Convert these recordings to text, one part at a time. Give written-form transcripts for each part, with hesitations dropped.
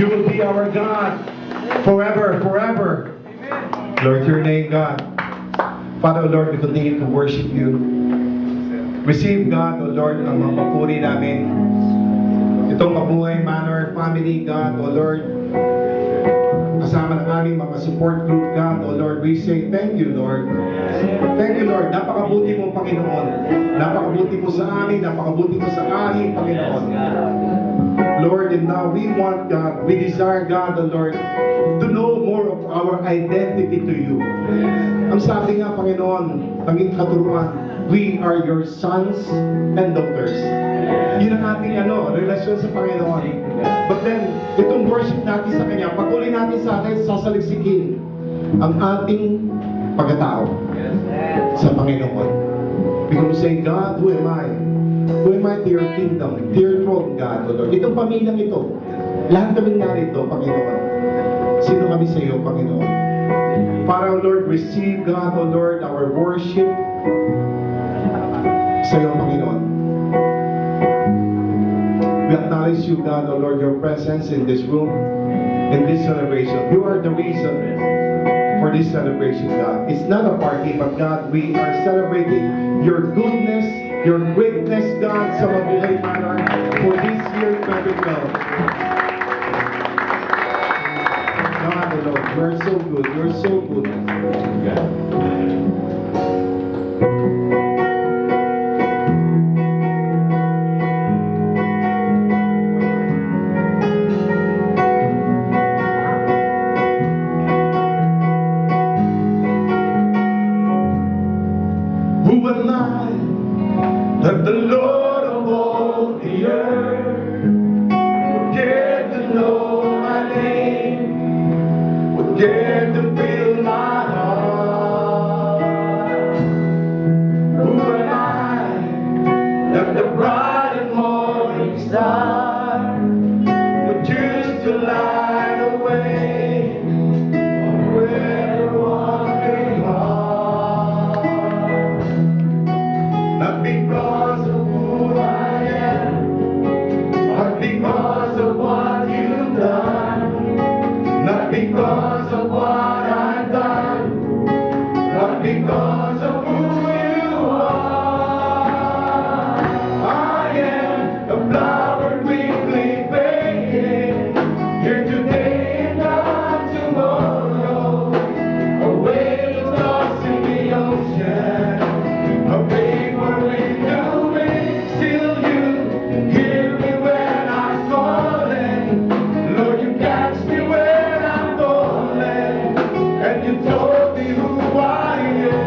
You will be our God forever, forever. Lord, your name, God. Father, Lord, we continue to worship you. Receive, God, O Lord, ang mga papuri namin. Itong Mabuhay Manor family, God, O Lord, kasama ng aming mga support group, God, O Lord, we say thank you, Lord. Thank you, Lord. Napakabuti mo, Panginoon. Napakabuti mo sa amin, napakabuti mo sa amin, Panginoon. Lord, and now we want, God, we desire, God, the Lord, to know more of our identity to you. Ang sabi nga, Panginoon, ang katuruan, we are your sons and daughters. Yun ang ating relasyon sa Panginoon. But then, itong worship natin sa Kanya, patuloy natin sa atin, sasaligsikin ang ating pagkatao sa Panginoon. Because we say, God, who am I? Who am I to your kingdom, to your throne, God, O Lord? Itong pamilyang ito, lahat kaming narito, Panginoon. Sino kami sa iyo, Panginoon? Para, O Lord, receive, God, O Lord, our worship sa iyo, Panginoon. We acknowledge you, God, O Lord, your presence in this room, in this celebration. You are the reason for this celebration, God. It's not a party, but God, we are celebrating your goodness, your greatness, God, sa Mabuhay Manor for this year 2012. God, O Lord, you are so good. You are so good. God. Who am I that the Lord of all the earth would get to know my name, would get to fill my heart? because of what I've done, not because of who you are. I am a flower quickly fading, here today and gone tomorrow. A wave lost in the ocean, a paper in the wind. Still you hear me when I'm calling. Lord, you catch me when I'm falling, and you told me who I am.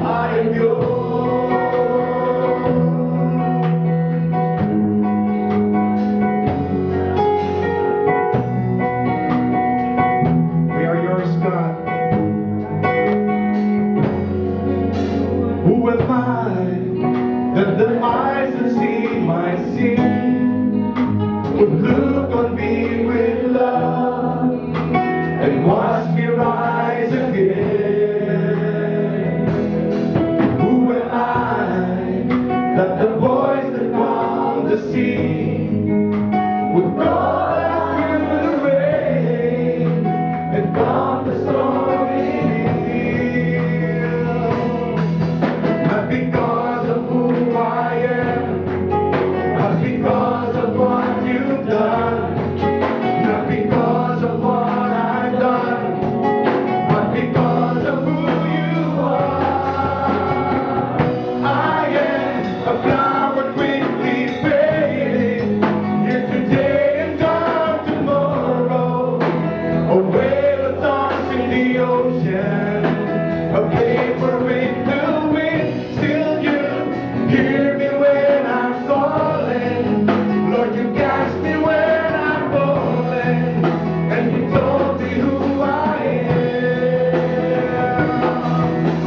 I am yours. We are yours, God. Who am I that the eyes that see my sin would look on me with love and watch me rise again? Who am I that the voice that calmed the sea would call out through the rain and calm the stormy field? Not because of who I am, not because of what you've done, not because of what I've done, but because of who you are. I am a flower quickly fading, here today and gone tomorrow. A whale of thoughts in the ocean, a paper in the wind. Still you hear me when I'm calling. Lord, you catch me when I'm falling, and you told me who I am.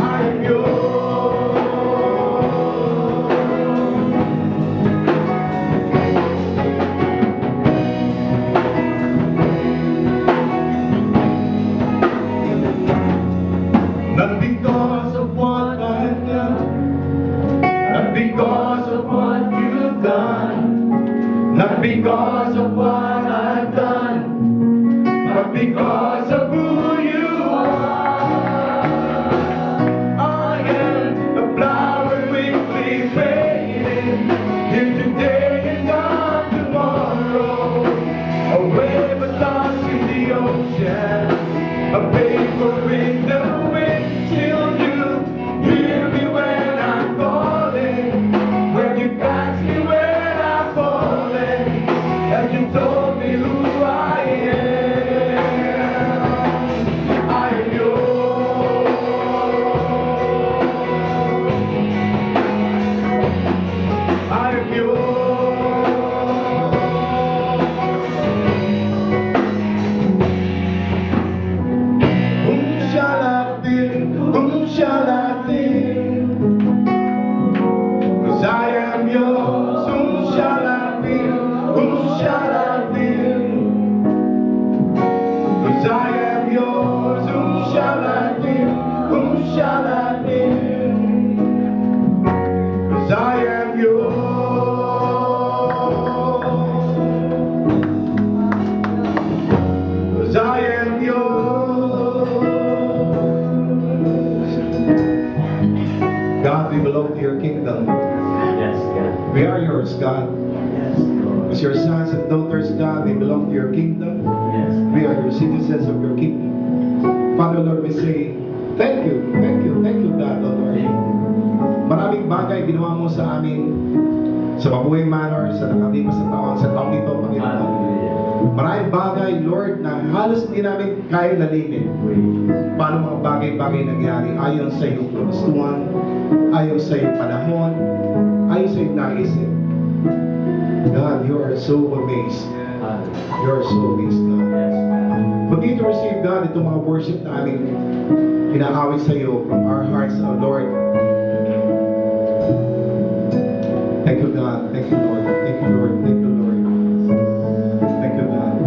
I am yours. Not because of what I've done, not because of what you've done, not because of what I've done, but because of who you are. I am a flower quickly fading, here today and gone tomorrow. A wave of thoughts in the ocean, a paper in the wind. Still you hear me when I'm calling, when you catch me when I'm falling, and you told me who I am. I am yours. I am yours. Whom shall I fear? Whom shall I fear? 'Cause I am yours. Whom shall I fear? Whom shall I fear? 'Cause I am yours. Whom shall I fear? Whom shall I fear? 'Cause I am yours. 'Cause I am yours. God, we belong to your kingdom. Yes, God. We are yours, God. Yes, Lord. As your sons and daughters, God, we belong to your kingdom. Yes. We are your citizens of your kingdom. Father, Lord, we say, thank you, God, O Lord. Maraming bagay ginawa mo sa amin, sa Mabuhay Manor, sa nakalipas na taon, sa taong ito, Panginoon. Hallelujah. Maraming bagay, Lord, na halos hindi namin kaya lalimin. Paano mga bagay-bagay nangyari ayon sa iyong kagustuhan, ayon sa iyong panahon, ayon sa iyong naisip. God, you are so amazed. You are so amazed, God. Yes, God. Continue to receive, God, itong mga worship na aming inaawit sa iyo from our hearts, O Lord. Thank you, God. Thank you, Lord. Thank you, Lord. Thank you, Lord. Thank you, God.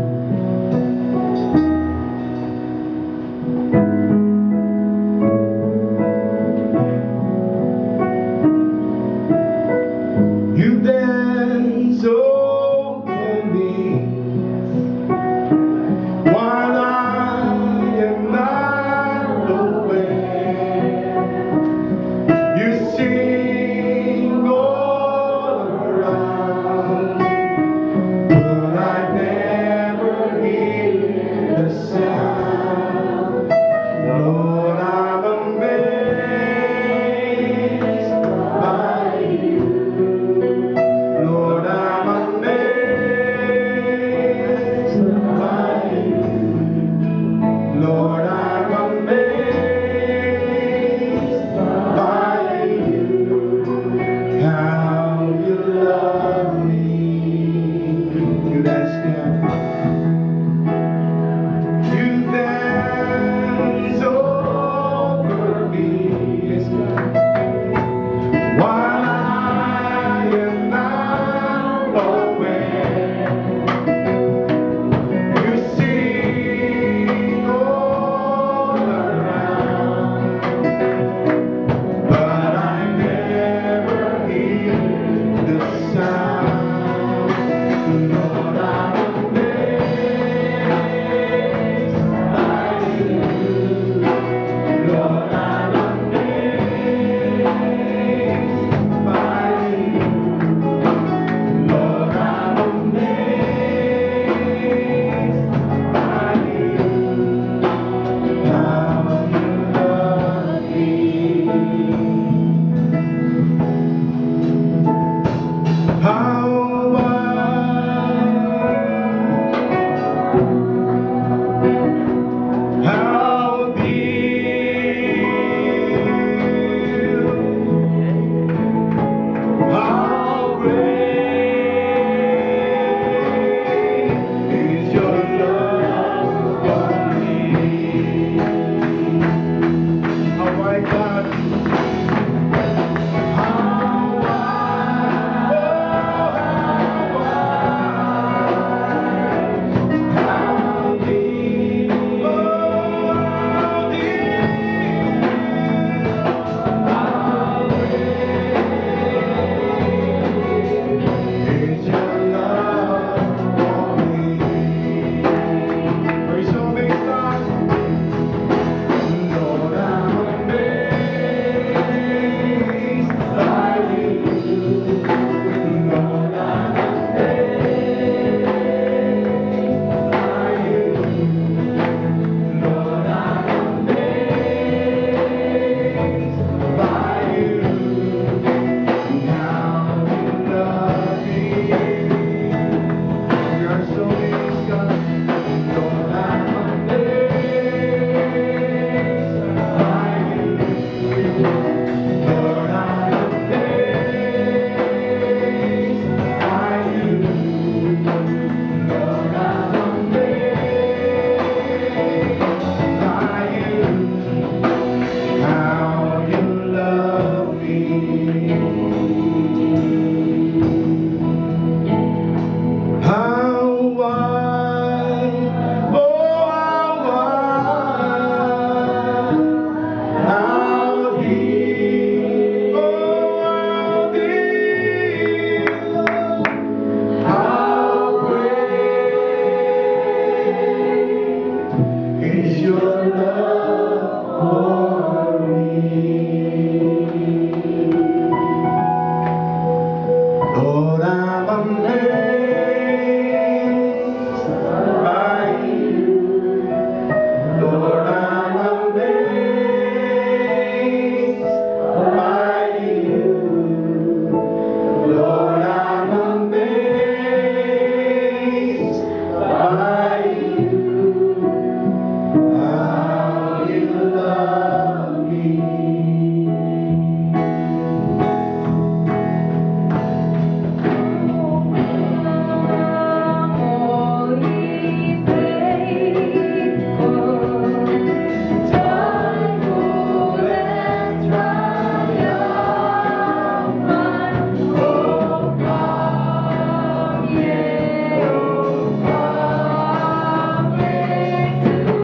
You've been so good to me. Lord.